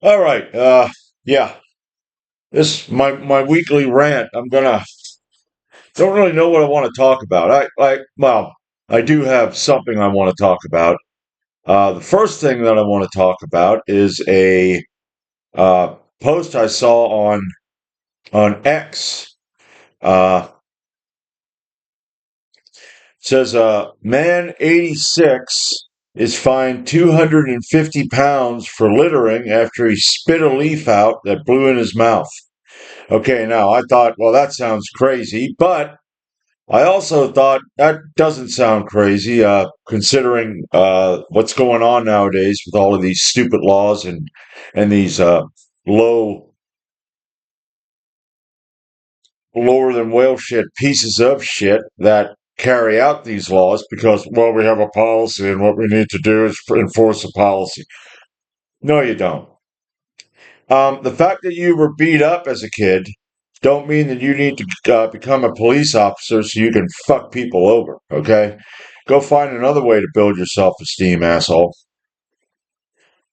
All right. Yeah. This my weekly rant. I'm gonna don't really know what I want to talk about. Well, I do have something I want to talk about. The first thing that I want to talk about is a post I saw on X. Uh, says man 86 is fined 250 pounds for littering after he spit a leaf out that blew in his mouth. Okay, now I thought, well, that sounds crazy, but I also thought that doesn't sound crazy, considering what's going on nowadays with all of these stupid laws and these low, lower than whale shit pieces of shit that carry out these laws because, well, we have a policy and what we need to do is enforce a policy. No, you don't. The fact that you were beat up as a kid don't mean that you need to become a police officer so you can fuck people over. Okay, go find another way to build your self-esteem, asshole.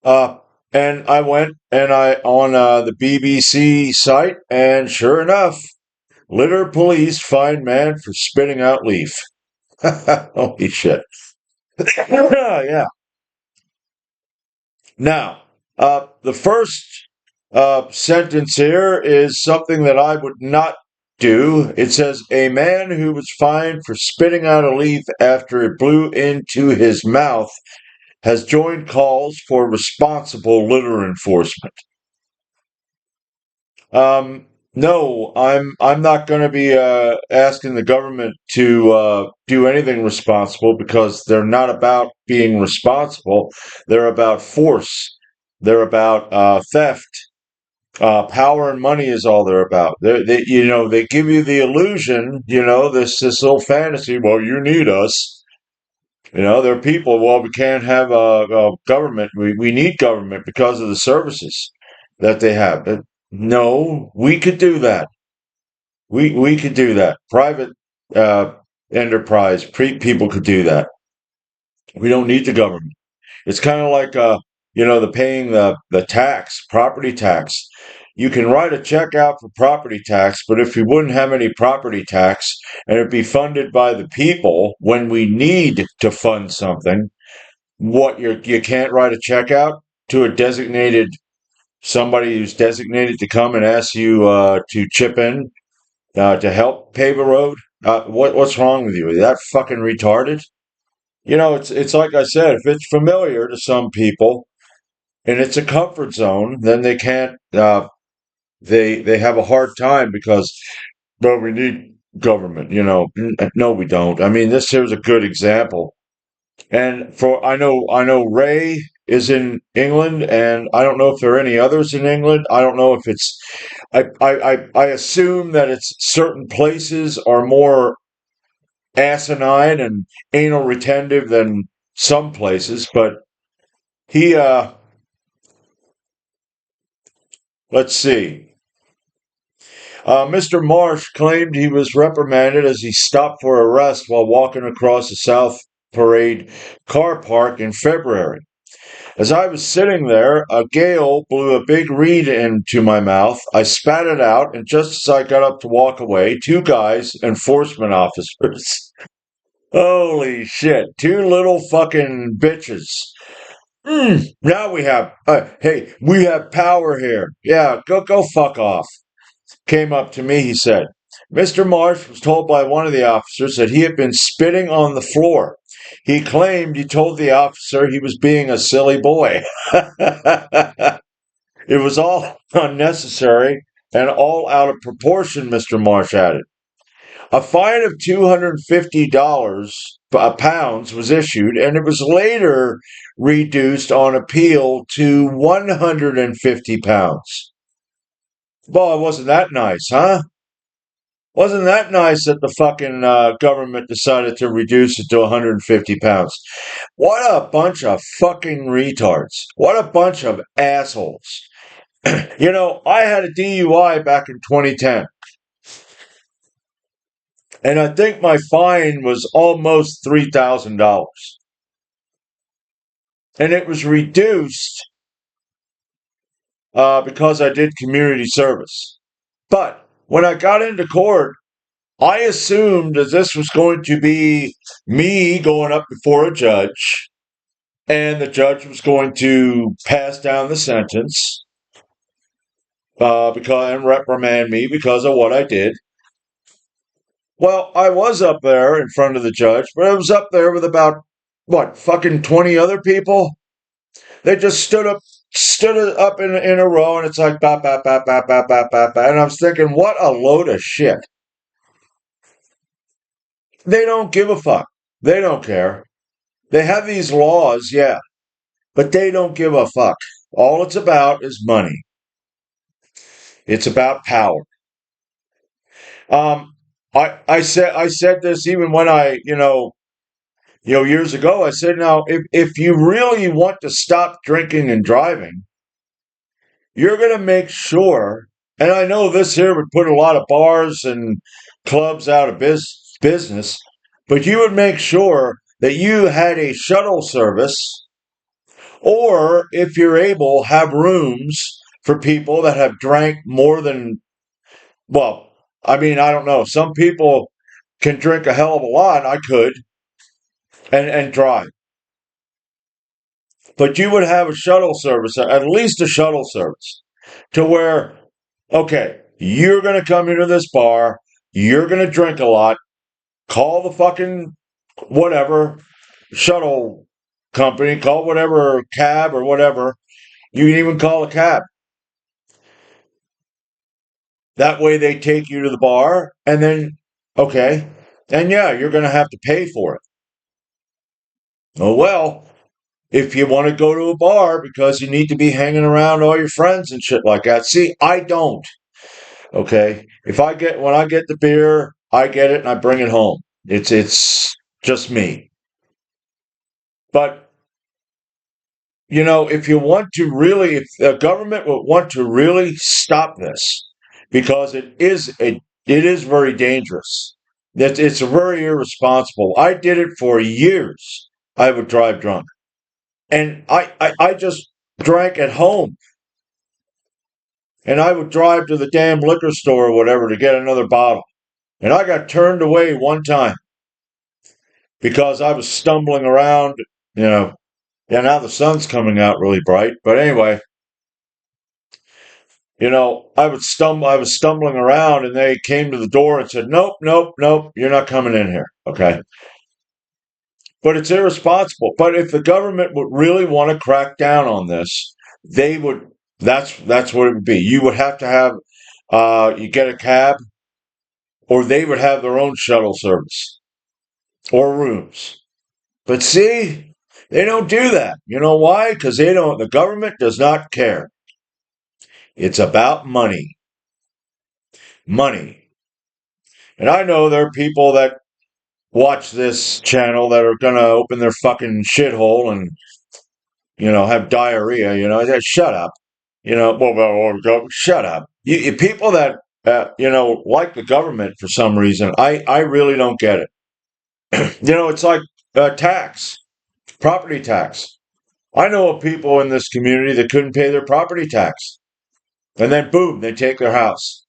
Uh, and I went and I on the BBC site, and sure enough, litter police find man for spitting out leaf. Holy shit! Yeah. Now, the first sentence here is something that I would not do. It says, a man who was fined for spitting out a leaf after it blew into his mouth has joined calls for responsible litter enforcement. No, I'm not going to be asking the government to do anything responsible because they're not about being responsible. They're about force. They're about theft. Power and money is all they're about. They give you the illusion, this little fantasy. Well, you need us. They're people. Well, we can't have a government. We need government because of the services that they have. But no, we could do that. We could do that. Private uh, enterprise people could do that. We don't need the government. It's kind of like the paying the tax, property tax. You can write a check out for property tax, but if we wouldn't have any property tax and it'd be funded by the people when we need to fund something, you can't write a check out to a designated somebody who's designated to come and ask you to chip in to help pave a road. What's wrong with you? Are you that fucking retarded? It's like I said, if it's familiar to some people and it's a comfort zone, then they can't. They have a hard time because, well, we need government. No, we don't. I mean, this here's a good example. And for I know Ray is in England, and I don't know if there are any others in England. I don't know if it's. I assume that it's certain places are more asinine and anal retentive than some places, but he let's see. Mr. Marsh claimed he was reprimanded as he stopped for a rest while walking across the South Parade car park in February. As I was sitting there, a gale blew a big reed into my mouth. I spat it out, and just as I got up to walk away, two guys, enforcement officers, holy shit, two little fucking bitches. Now we have, hey, we have power here. Yeah, go fuck off. Came up to me, he said. Mr. Marsh was told by one of the officers that he had been spitting on the floor. He claimed he told the officer he was being a silly boy. It was all unnecessary and all out of proportion, Mr. Marsh added. A fine of $250 pounds was issued, and it was later reduced on appeal to 150 pounds. Boy, wasn't that nice, huh? Wasn't that nice that the fucking government decided to reduce it to 150 pounds? What a bunch of fucking retards. What a bunch of assholes. I had a DUI back in 2010, and I think my fine was almost $3,000. And it was reduced because I did community service. But when I got into court, I assumed that this was going to be me going up before a judge, and the judge was going to pass down the sentence and reprimand me because of what I did. Well, I was up there in front of the judge, but I was up there with about fucking 20 other people. They just stood up in a row, and it's like bap bap bap bap bap bap bap, and I was thinking, what a load of shit. They don't give a fuck. They don't care. They have these laws, yeah, but they don't give a fuck. All it's about is money. It's about power. Um, I said this even when years ago. I said, now if you really want to stop drinking and driving, you're going to make sure. And I know this here would put a lot of bars and clubs out of business, but you would make sure that you had a shuttle service, or if you're able, have rooms for people that have drank more than, well, I mean, I don't know. Some people can drink a hell of a lot. I could and drive. But you would have a shuttle service, at least a shuttle service, to where, okay, you're going to come into this bar, you're going to drink a lot, call the fucking whatever shuttle company, call whatever cab or whatever. You can even call a cab. That way they take you to the bar, and then, okay, and yeah, you're going to have to pay for it. Oh, well, if you want to go to a bar because you need to be hanging around all your friends and shit like that. See, I don't. Okay. When I get the beer, I get it and I bring it home. It's just me. But if the government would want to really stop this, because it is very dangerous. It's very irresponsible. I did it for years. I would drive drunk. And I just drank at home. And I would drive to the damn liquor store or whatever to get another bottle. And I got turned away one time because I was stumbling around, Yeah, now the sun's coming out really bright. But anyway, I was stumbling around, and they came to the door and said, "Nope, nope, nope, you're not coming in here." Okay. But it's irresponsible. But if the government would really want to crack down on this, they would. That's what it would be. You would have to have you get a cab, or they would have their own shuttle service or rooms. But see, they don't do that. You know why? Because they don't. The government does not care. It's about money, money. And I know there are people that watch this channel that are going to open their fucking shithole and have diarrhea. Shut up. Shut up. People that like the government for some reason, I really don't get it. It's like tax, property tax. I know of people in this community that couldn't pay their property tax, and then boom, they take their house.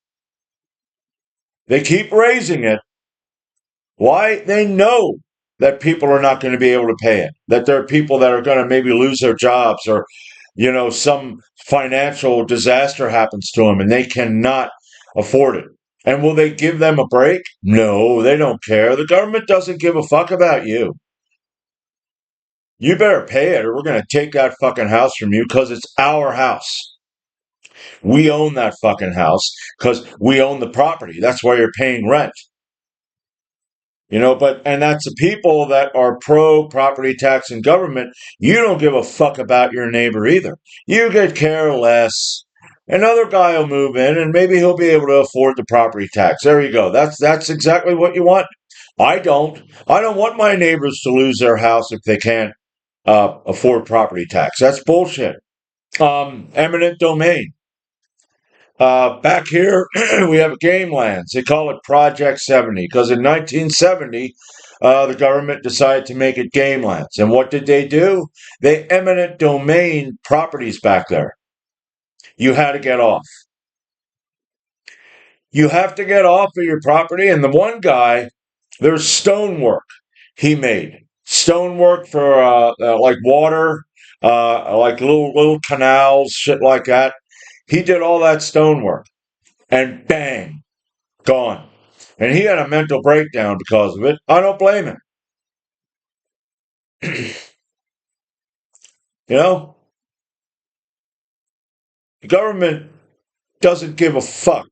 They keep raising it. Why? They know that people are not going to be able to pay it. That there are people that are going to maybe lose their jobs, or some financial disaster happens to them and they cannot afford it. And will they give them a break? No, they don't care. The government doesn't give a fuck about you. You better pay it, or we're going to take that fucking house from you, because it's our house. We own that fucking house because we own the property. That's why you're paying rent. And that's the people that are pro property tax and government. You don't give a fuck about your neighbor either. You could care less. Another guy will move in, and maybe he'll be able to afford the property tax. There you go. That's exactly what you want. I don't. I don't want my neighbors to lose their house if they can't afford property tax. That's bullshit. Eminent domain. Back here, we have game lands. They call it Project 70 because in 1970, the government decided to make it game lands. And what did they do? They eminent domain properties back there. you had to get off. You have to get off of your property. And the one guy, there's stonework he made. Stonework for like water, like little canals, shit like that. He did all that stonework, and bang, gone. And he had a mental breakdown because of it. I don't blame him. You know, the government doesn't give a fuck.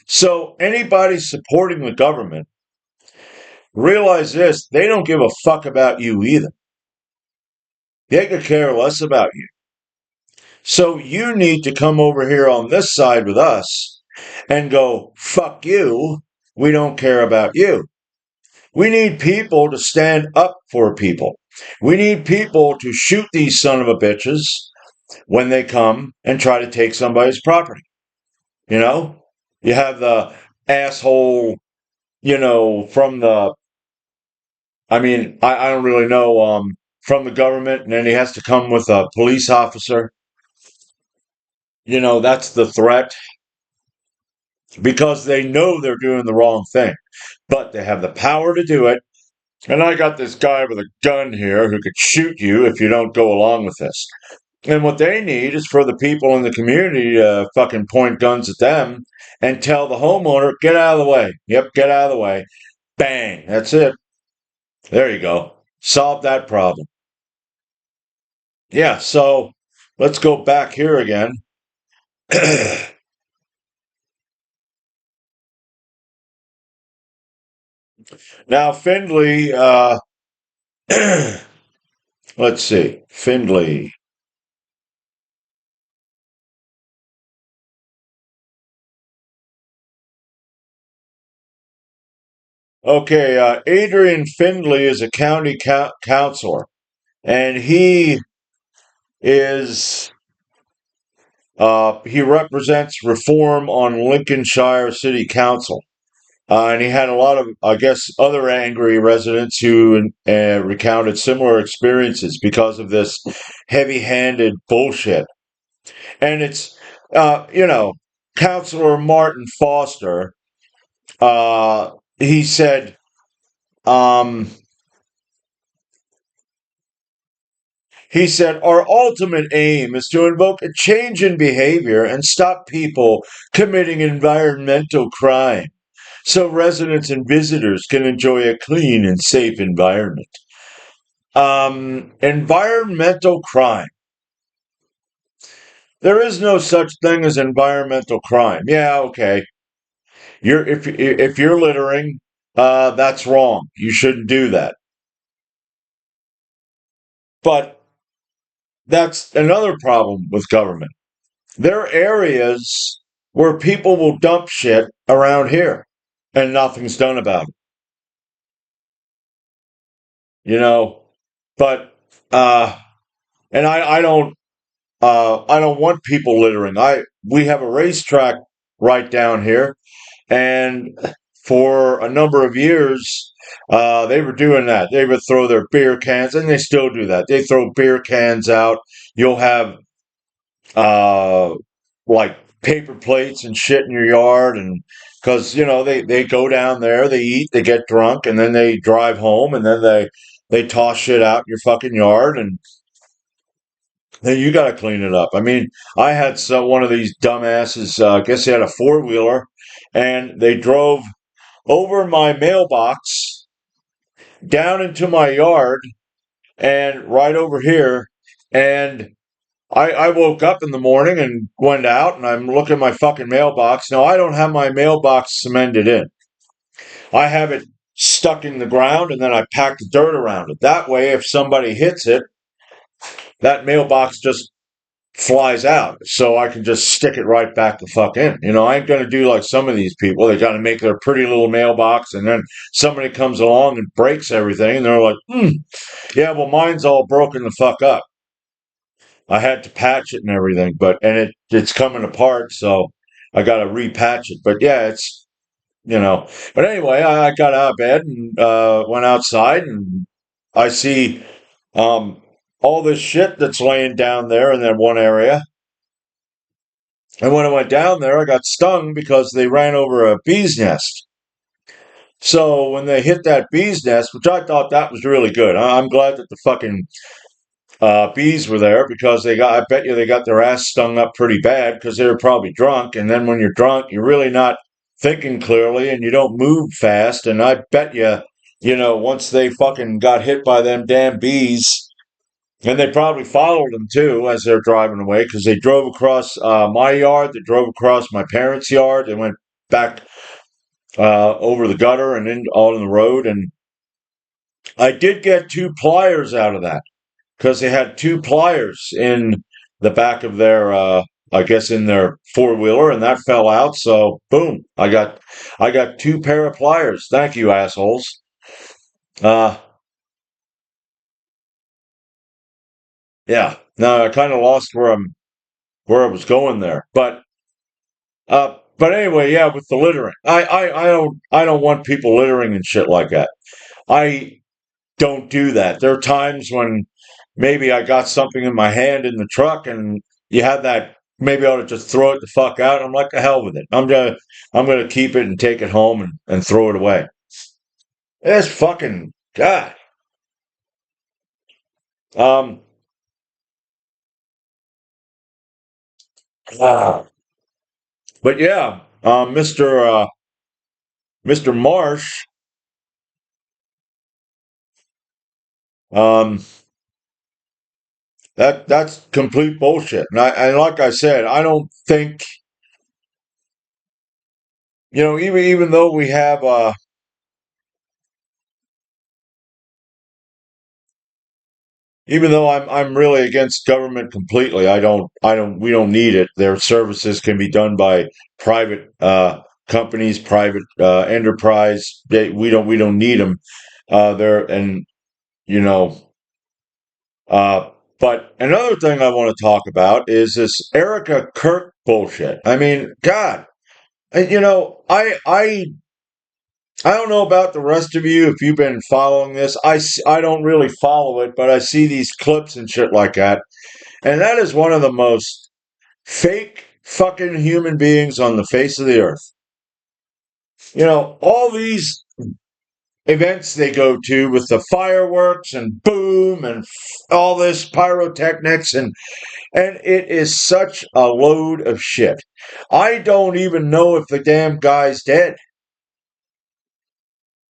So anybody supporting the government, realize this: they don't give a fuck about you either. They could care less about you. So you need to come over here on this side with us and go, fuck you. We don't care about you. We need people to stand up for people. We need people to shoot these son of a bitches when they come and try to take somebody's property. You know, you have the asshole, from the, I don't really know, from the government, and then he has to come with a police officer. That's the threat because they know they're doing the wrong thing, but they have the power to do it. And I got this guy with a gun here who could shoot you if you don't go along with this. And what they need is for the people in the community to fucking point guns at them and tell the homeowner, get out of the way. Yep, get out of the way. Bang. That's it. There you go. Solve that problem. Yeah, so let's go back here again. Now, Findlay, let's see. Findlay. Okay, Adrian Findlay is a county councilor, and is he represents reform on Lincolnshire City Council. And he had a lot of, I guess, other angry residents who recounted similar experiences because of this heavy handed bullshit. And it's, you know, Councilor Martin Foster, he said, um, our ultimate aim is to invoke a change in behavior and stop people committing environmental crime so residents and visitors can enjoy a clean and safe environment. Environmental crime. There is no such thing as environmental crime. Yeah, okay. If you're littering, that's wrong. You shouldn't do that. But that's another problem with government. There are areas where people will dump shit around here and nothing's done about it. You know, but and I don't want people littering. We have a racetrack right down here, and for a number of years, they were doing that. They would throw their beer cans, and they still do that. They throw beer cans out. You'll have uh, like paper plates and shit in your yard, and because they go down there, they eat, they get drunk, and then they drive home, and then they toss shit out in your fucking yard, and then you got to clean it up. I mean, I had one of these dumbasses. I guess they had a four-wheeler, and they drove over my mailbox down into my yard and right over here, and I woke up in the morning and went out, and I'm looking at my fucking mailbox. Now, I don't have my mailbox cemented in. I have it stuck in the ground, and then I pack the dirt around it. That way, if somebody hits it, that mailbox just flies out. So I can just stick it right back the fuck in. I ain't going to do like some of these people. They got to make their pretty little mailbox, and then somebody comes along and breaks everything, and they're like, yeah, well, mine's all broken the fuck up. I had to patch it and everything, it's coming apart, so I got to repatch it. But yeah, But anyway, I got out of bed and went outside, and I see all this shit that's laying down there in that one area, And when I went down there, I got stung because they ran over a bee's nest. So when they hit that bee's nest, which I thought that was really good, I'm glad that the fucking bees were there because I bet you they got their ass stung up pretty bad because they were probably drunk. And then when you're drunk, you're really not thinking clearly and you don't move fast. And I bet you, once they fucking got hit by them damn bees, and they probably followed them too as they're driving away because they drove across my yard, they drove across my parents' yard, they went back over the gutter and in on the road. And I did get two pliers out of that because they had two pliers in the back of their, I guess, in their four wheeler, and that fell out. So boom, I got two pair of pliers. Thank you, assholes. Uh, yeah. No, I kind of lost where I was going there, but anyway, yeah, with the littering, I don't want people littering and shit like that. I don't do that. There are times when maybe I got something in my hand in the truck and you had that maybe I ought to just throw it the fuck out. I'm like, the hell with it. I'm gonna keep it and take it home and throw it away. It's fucking God. Um ah. but yeah, Mr. Marsh, um that's complete bullshit. And like I said, I don't think even though we have even though I'm really against government completely, we don't need it. Their services can be done by private companies, private enterprise. We don't need them. There and you know. Uh, but another thing I want to talk about is this Erica Kirk bullshit. I mean, God, I don't know about the rest of you if you've been following this. I don't really follow it, but I see these clips and shit like that. And that is one of the most fake fucking human beings on the face of the earth. All these events they go to with the fireworks and boom and all this pyrotechnics and it is such a load of shit. I don't even know if the damn guy's dead.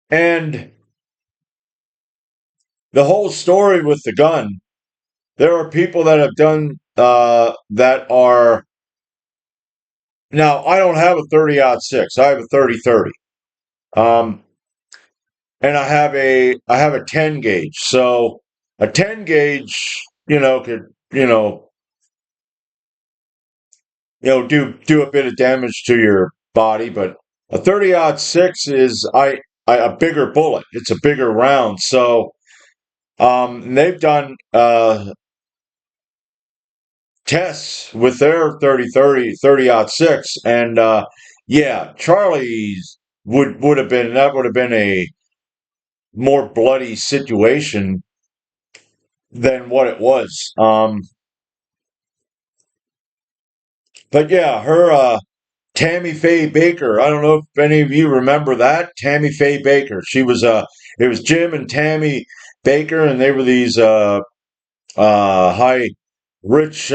And the whole story with the gun, there are people that have done that are now I don't have a 30-06. I have a 30-30. Um, and I have a 10 gauge. So a 10 gauge, could do a bit of damage to your body, but a 30-06 is a bigger bullet. It's a bigger round. So and they've done tests with their 30-06, and yeah, Charlie's would have been a more bloody situation than what it was. But yeah, her Tammy Faye Baker. I don't know if any of you remember that Tammy Faye Baker. She was it was Jim and Tammy Baker, and they were these high rich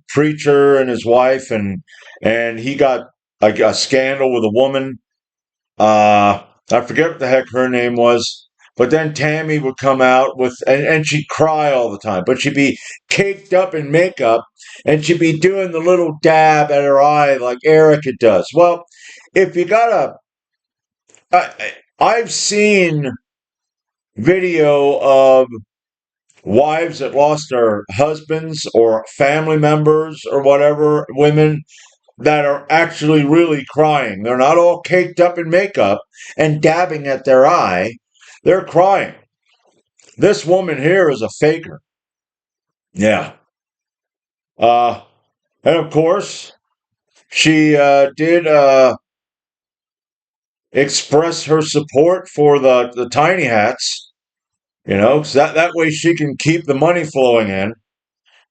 preacher and his wife, and he got a scandal with a woman. I forget what the heck her name was. But then Tammy would come out and she'd cry all the time, but she'd be caked up in makeup and she'd be doing the little dab at her eye like Erica does. Well, if you I've seen video of wives that lost their husbands or family members or whatever, women that are actually really crying. They're not all caked up in makeup and dabbing at their eye. They're crying. This woman here is a faker. Yeah. Uh, and of course, she did express her support for the tiny hats, 'cause that way she can keep the money flowing in.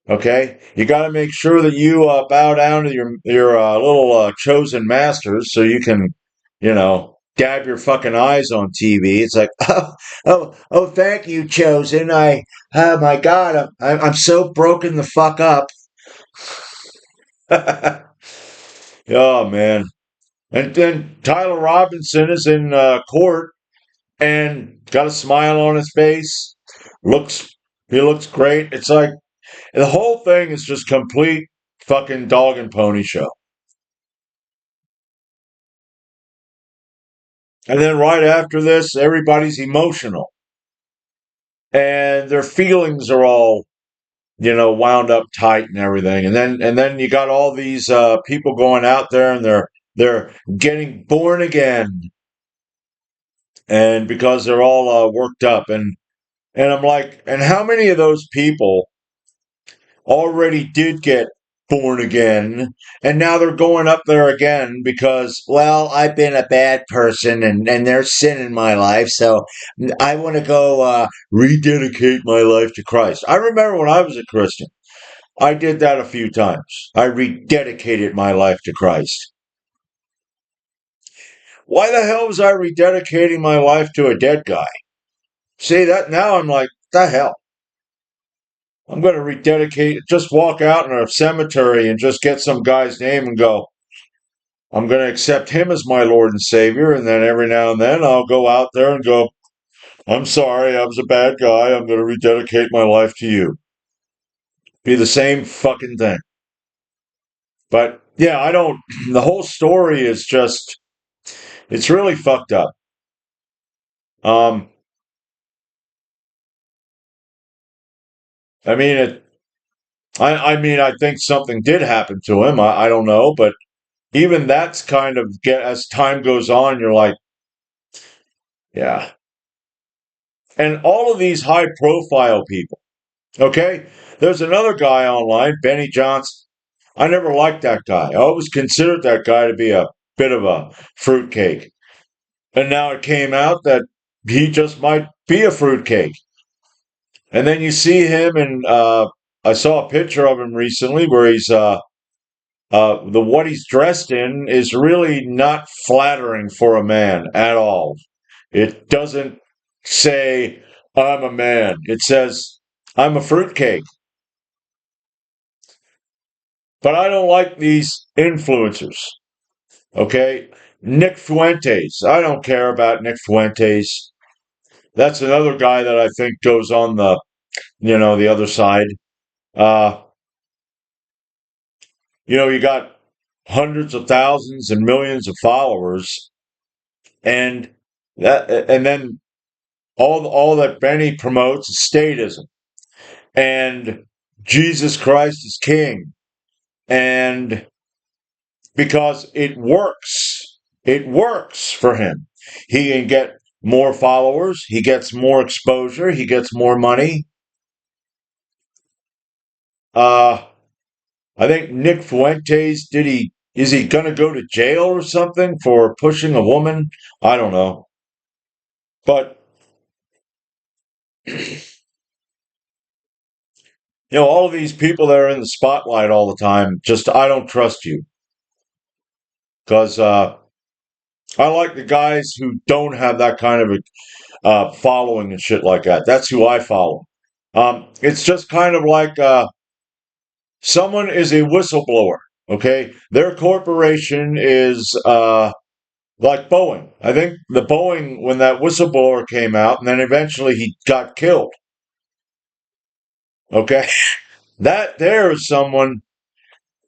Okay, you got to make sure that you bow down to your little chosen masters, so you can, dab your fucking eyes on TV. It's like, oh, thank you, chosen. Oh my God, I'm so broken the fuck up. Oh man, and then Tyler Robinson is in court and got a smile on his face. Looks, he looks great. It's like the whole thing is just complete fucking dog and pony show. And then right after this, everybody's emotional and their feelings are all, wound up tight and everything. And then you got all these people going out there and they're getting born again, and because they're all worked up, and I'm like, and how many of those people already did get born again, and now they're going up there again because, well, I've been a bad person, and there's sin in my life, so I want to go rededicate my life to Christ. I remember when I was a Christian, I did that a few times. I rededicated my life to Christ. Why the hell was I rededicating my life to a dead guy? See that now I'm like, the hell. I'm going to rededicate, just walk out in a cemetery and just get some guy's name and go, I'm going to accept him as my Lord and Savior. And then every now and then I'll go out there and go, I'm sorry, I was a bad guy. I'm going to rededicate my life to you. Be the same fucking thing. But yeah, I don't, the whole story is just, it's really fucked up. Um, I mean, I mean, I think something did happen to him. I don't know, but even that's kind of as time goes on, you're like, yeah. And all of these high profile people, okay? There's another guy online, Benny Johnson. I never liked that guy. I always considered that guy to be a bit of a fruitcake. And now it came out that he just might be a fruitcake. And then you see him, and I saw a picture of him recently where he's the what he's dressed in is really not flattering for a man at all. It doesn't say I'm a man. It says I'm a fruitcake. But I don't like these influencers. Okay, Nick Fuentes. I don't care about Nick Fuentes. That's another guy that I think goes on the other side. Uh, you got hundreds of thousands and millions of followers, and then all that Benny promotes is statism and Jesus Christ is King, and because it works for him. He can get more followers, he gets more exposure, he gets more money. Uh, I think Nick Fuentes is he going to go to jail or something for pushing a woman? I don't know, but all of these people that are in the spotlight all the time, just I don't trust you because I like the guys who don't have that kind of following and shit like that. That's who I follow. It's just kind of like someone is a whistleblower. Okay, their corporation is like Boeing. I think the Boeing when that whistleblower came out, and then eventually he got killed. Okay, that there is someone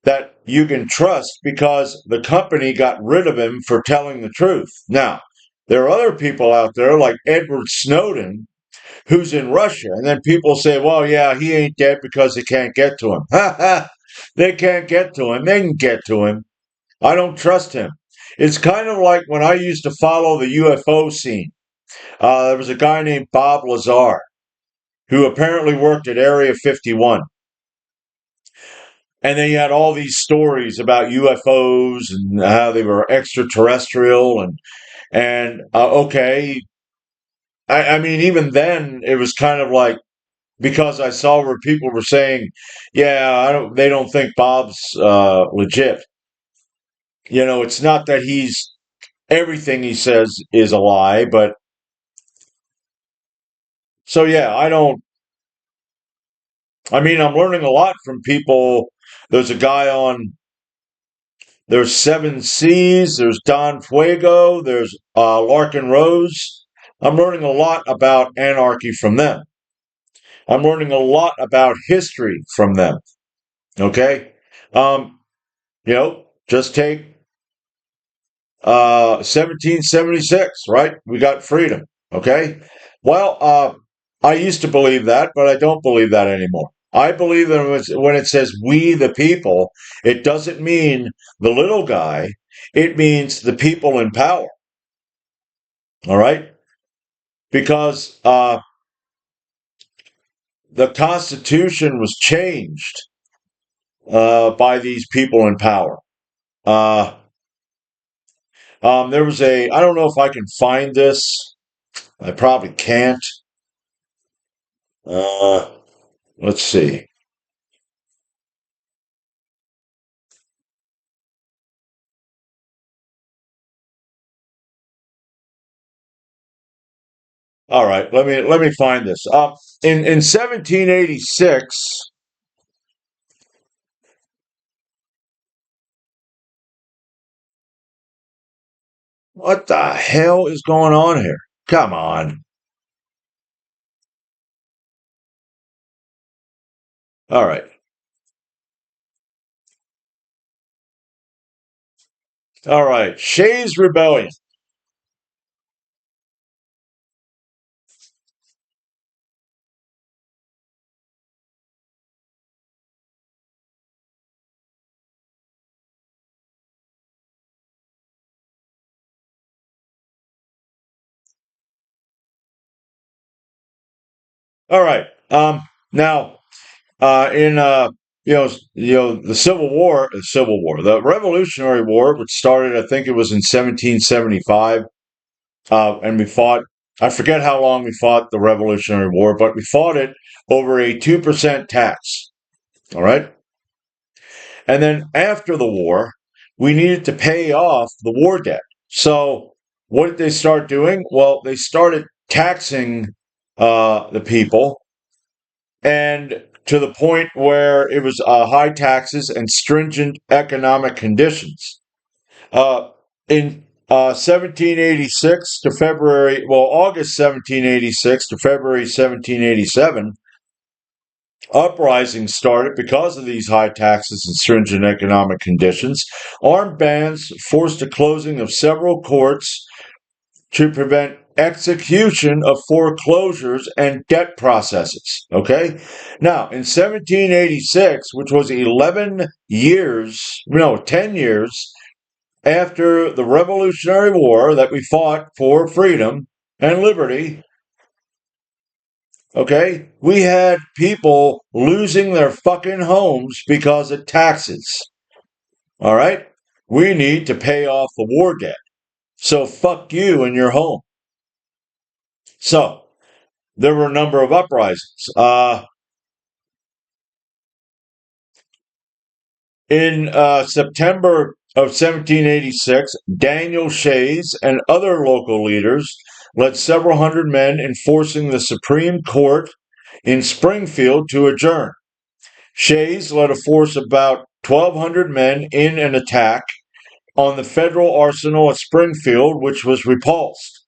that you can trust because the company got rid of him for telling the truth. Now, there are other people out there like Edward Snowden who's in Russia. And then people say, well, yeah, he ain't dead because they can't get to him. Ha ha! They can't get to him. They can get to him. I don't trust him. It's kind of like when I used to follow the UFO scene. There was a guy named Bob Lazar who apparently worked at Area 51. And then you had all these stories about UFOs and how they were extraterrestrial and okay. I mean, even then, it was kind of like because I saw where people were saying, "Yeah, they don't think Bob's legit." It's not that he's everything he says is a lie, but so yeah, I don't. I mean, I'm learning a lot from people. There's a guy on. There's Seven Seas. There's Don Fuego. There's Larkin Rose. I'm learning a lot about anarchy from them. I'm learning a lot about history from them. Okay, um, just take 1776, right? We got freedom. Okay. Well, I used to believe that, but I don't believe that anymore. I believe that when it says we the people, it doesn't mean the little guy. It means the people in power. All right. Because the Constitution was changed by these people in power. Uh, there was I don't know if I can find this. I probably can't. Uh, let's see. All right, let me find this. In 1786, what the hell is going on here? Come on. All right. All right. Shays Rebellion. All right. Now, in the Civil War, the Revolutionary War, which started, I think it was in 1775, and we fought. I forget how long we fought the Revolutionary War, but we fought it over a 2% tax. All right. And then after the war, we needed to pay off the war debt. So what did they start doing? Well, they started taxing the people, and to the point where it was high taxes and stringent economic conditions. Uh, in 1786 to February, well, August 1786 to February 1787, uprisings started because of these high taxes and stringent economic conditions. Armed bands forced the closing of several courts to prevent execution of foreclosures and debt processes. Okay? Now, in 1786, which was 11 years, no, 10 years after the Revolutionary War that we fought for freedom and liberty, okay, we had people losing their fucking homes because of taxes. All right? We need to pay off the war debt. So fuck you and your home. So there were a number of uprisings. In September of 1786, Daniel Shays and other local leaders led several hundred men enforcing the Supreme Court in Springfield to adjourn. Shays led a force of about 1,200 men in an attack on the federal arsenal at Springfield, which was repulsed.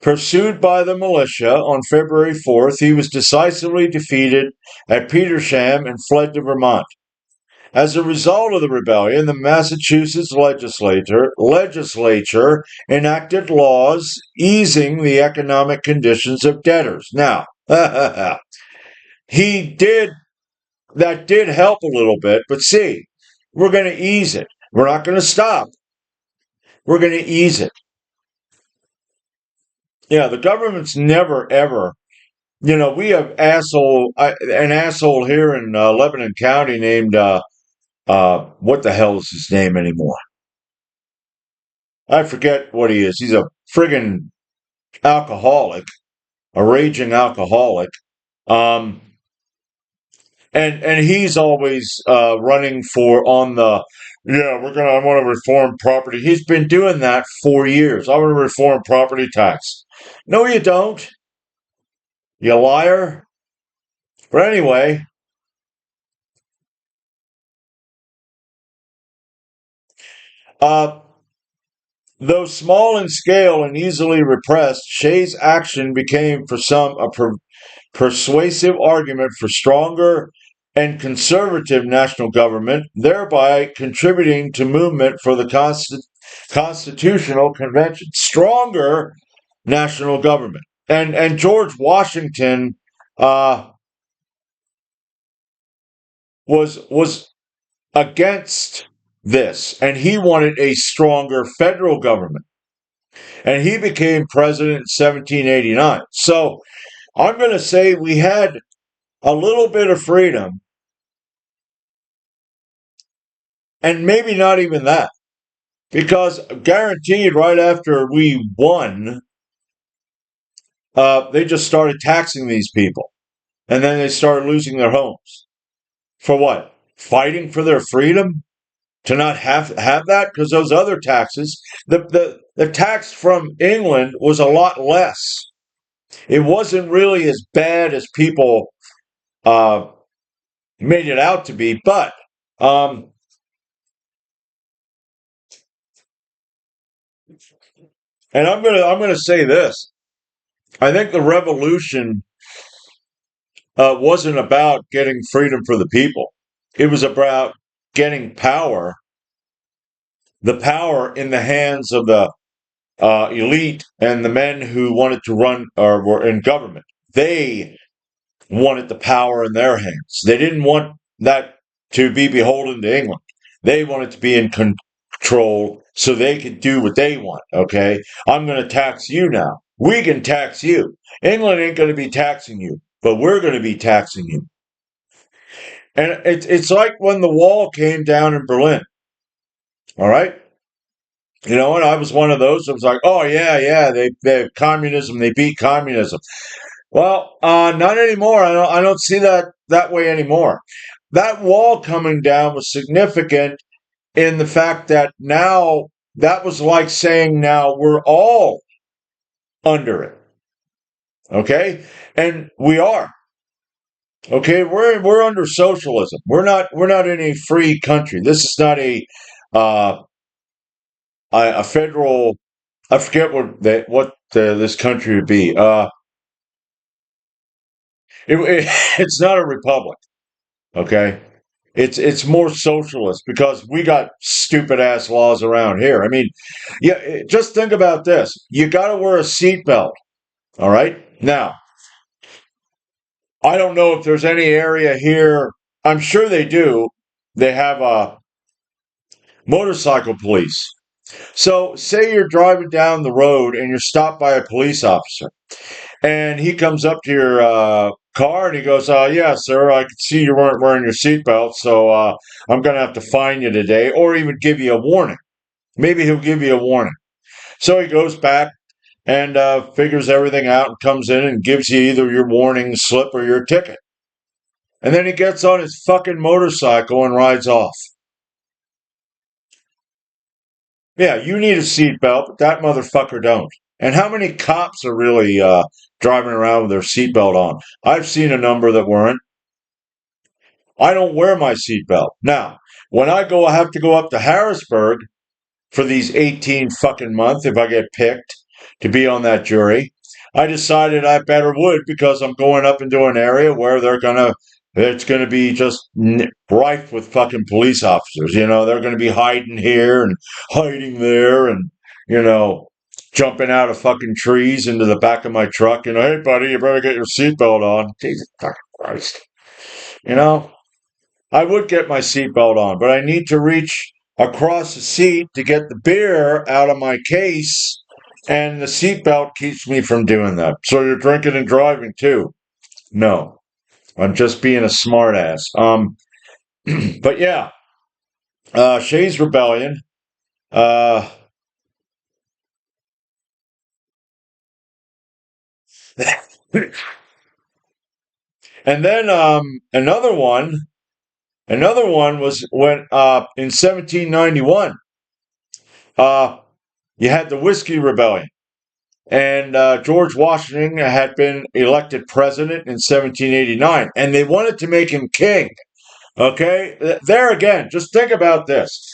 Pursued by the militia on February 4th, he was decisively defeated at Petersham and fled to Vermont. As a result of the rebellion, the Massachusetts legislature enacted laws easing the economic conditions of debtors. Now, he did that did help a little bit, but see, we're going to ease it. We're not going to stop. We're going to ease it. Yeah, the government's never ever. We have an asshole here in Lebanon County named what the hell is his name anymore? I forget what he is. He's a friggin' alcoholic, a raging alcoholic. Um, and he's always running for on the I want to reform property. He's been doing that for years. I want to reform property tax. No, you don't, you liar. But anyway, uh, though small in scale and easily repressed, Shay's action became for some a persuasive argument for stronger and conservative national government, thereby contributing to movement for the Constitutional Convention. Stronger national government. And George Washington uh, was against this, and he wanted a stronger federal government. And he became president in 1789. So I'm going to say we had a little bit of freedom, and maybe not even that, because guaranteed right after we won, they just started taxing these people, and then they started losing their homes. For what? Fighting for their freedom? To not have that? Because those other taxes, the tax from England was a lot less. It wasn't really as bad as people uh, made it out to be, but um, and I'm gonna say this. I think the revolution wasn't about getting freedom for the people. It was about getting power, the power in the hands of the elite and the men who wanted to run or were in government. They wanted the power in their hands. They didn't want that to be beholden to England. They wanted to be in control so they could do what they want. Okay, I'm going to tax you now. We can tax you. England ain't going to be taxing you, but we're going to be taxing you. And it's like when the wall came down in Berlin. All right. And I was one of those that was like, oh yeah, they communism, they beat communism. Well, not anymore. I don't see that way anymore. That wall coming down was significant in the fact that now that was like saying now we're all under it. Okay? And we are. Okay, we're under socialism. We're not in a free country. This is not uh, a federal. I forget what this country would be. It's not a republic. Okay, it's more socialist because we got stupid ass laws around here. I mean, yeah, just think about this. You got to wear a seatbelt. All right. Now, I don't know if there's any area here. I'm sure they do. They have a motorcycle police. So, say you're driving down the road and you're stopped by a police officer, and he comes up to your car and he goes, yeah, sir, I can see you weren't wearing your seatbelt, so I'm going to have to fine you today, or even give you a warning. Maybe he'll give you a warning. So he goes back and figures everything out and comes in and gives you either your warning slip or your ticket. And then he gets on his fucking motorcycle and rides off. Yeah, you need a seatbelt, but that motherfucker don't. And how many cops are really driving around with their seatbelt on? I've seen a number that weren't. I don't wear my seatbelt. Now, when I have to go up to Harrisburg for these 18 fucking months, if I get picked to be on that jury, I decided I better would because I'm going up into an area where it's gonna be just rife with fucking police officers. They're gonna be hiding here and hiding there and, you know, jumping out of fucking trees into the back of my truck. Hey buddy, you better get your seatbelt on. Jesus Christ. You know, I would get my seatbelt on, but I need to reach across the seat to get the beer out of my case, and the seatbelt keeps me from doing that. So you're drinking and driving too? No, I'm just being a smartass. But yeah, Shay's Rebellion. Uh, And then another one was when in 1791 uh, you had the Whiskey Rebellion. And George Washington had been elected president in 1789, and they wanted to make him king. Okay, there again, just think about this.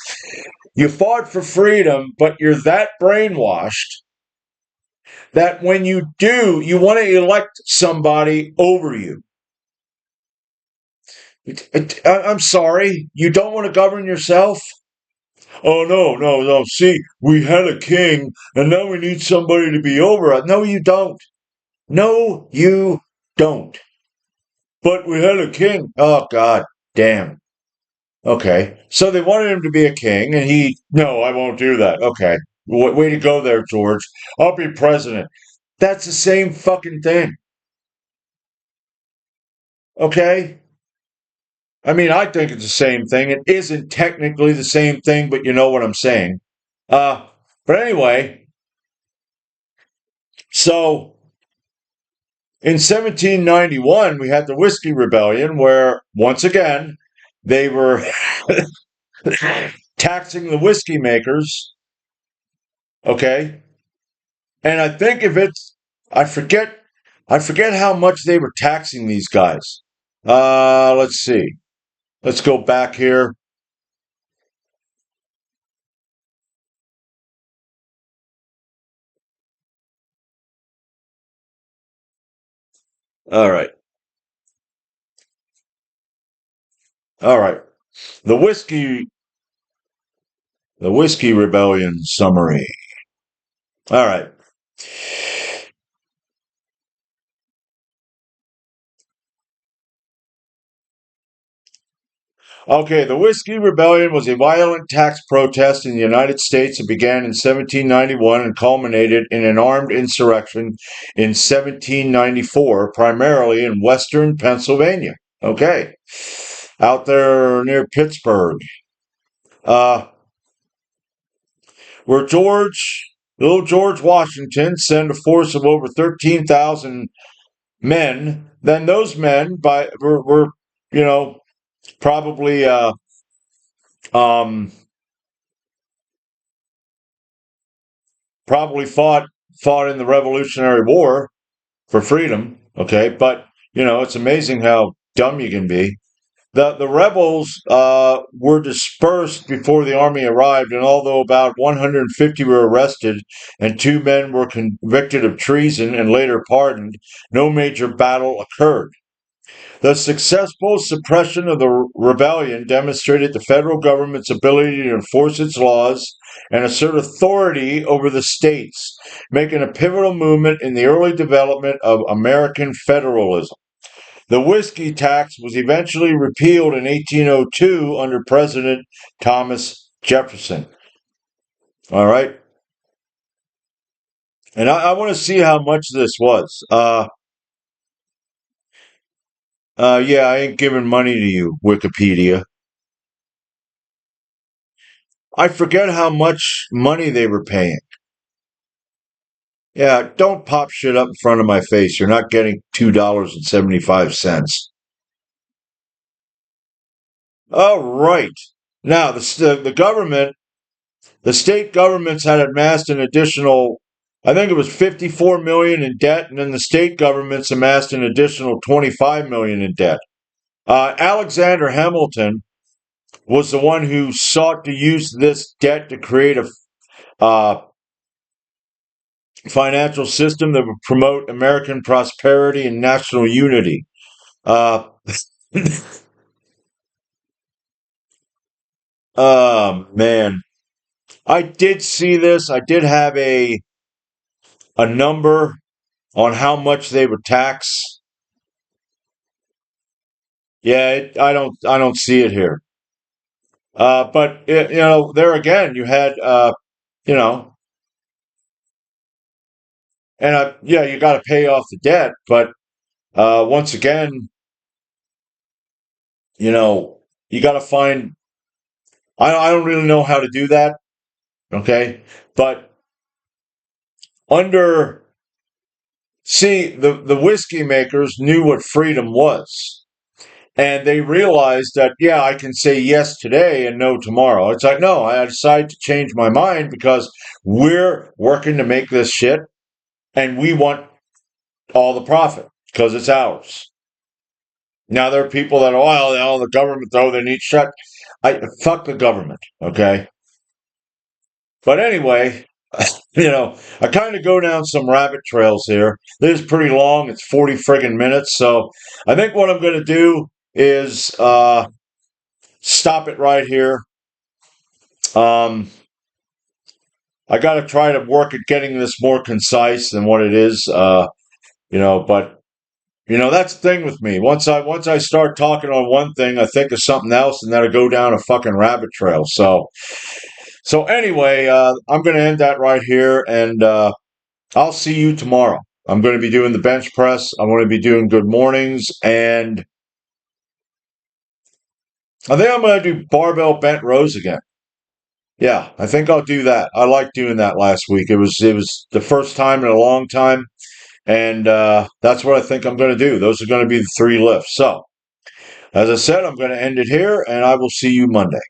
You fought for freedom, but you're that brainwashed that when you do, you want to elect somebody over you. I'm sorry, you don't want to govern yourself? Oh, no, no, no. See, we had a king, and now we need somebody to be over us. No, you don't. No, you don't. But we had a king. Oh, God damn. Okay. So they wanted him to be a king, and no, I won't do that. Okay. Way to go there, George. I'll be president. That's the same fucking thing. Okay? I mean, I think it's the same thing. It isn't technically the same thing, but you know what I'm saying. Uh, but anyway, so in 1791, we had the Whiskey Rebellion, where once again they were taxing the whiskey makers. Okay, and I think if it's, I forget, I forget how much they were taxing these guys. Let's see. Let's go back here. All right, all right. The whiskey rebellion summary. All right. Okay, the Whiskey Rebellion was a violent tax protest in the United States that began in 1791 and culminated in an armed insurrection in 1794, primarily in western Pennsylvania. Okay, out there near Pittsburgh, uh, where little George Washington, sent a force of over 13,000 men. Then those men were you know, probably um, probably fought in the Revolutionary War for freedom. Okay, but it's amazing how dumb you can be. The rebels were dispersed before the army arrived, and although about 150 were arrested and two men were convicted of treason and later pardoned, no major battle occurred. The successful suppression of the rebellion demonstrated the federal government's ability to enforce its laws and assert authority over the states, making a pivotal movement in the early development of American federalism. The whiskey tax was eventually repealed in 1802 under President Thomas Jefferson. All right. And I want to see how much this was. Yeah, I ain't giving money to you, Wikipedia. I forget how much money they were paying. Yeah, don't pop shit up in front of my face. You're not getting $2.75. All right. Now, the government, the state governments had amassed an additional, I think it was 54 million in debt, and then the state governments amassed an additional 25 million in debt. Alexander Hamilton was the one who sought to use this debt to create a uh, financial system that would promote American prosperity and national unity. Uh, man, I did see this. I did have a number on how much they would tax. Yeah, I don't see it here. But there again, you had you know, and yeah, you got to pay off the debt. But once again, you know, you got to find. I don't really know how to do that. Okay, but under See, the whiskey makers knew what freedom was. And they realized that, yeah, I can say yes today and no tomorrow. It's like, no, I decided to change my mind because we're working to make this shit and we want all the profit because it's ours. Now there are people that, oh, the government, though, they need shut. Fuck the government, okay? But anyway, I kind of go down some rabbit trails here. This is pretty long. It's 40 friggin' minutes. So I think what I'm going to do is stop it right here. Um, I got to try to work at getting this more concise than what it is. But that's the thing with me. Once I start talking on one thing, I think of something else, and then I go down a fucking rabbit trail. So anyway, I'm going to end that right here, and I'll see you tomorrow. I'm going to be doing the bench press. I'm going to be doing good mornings, and I think I'm going to do barbell bent rows again. Yeah, I think I'll do that. I liked doing that last week. It was the first time in a long time, and that's what I think I'm going to do. Those are going to be the 3 lifts. So, as I said, I'm going to end it here, and I will see you Monday.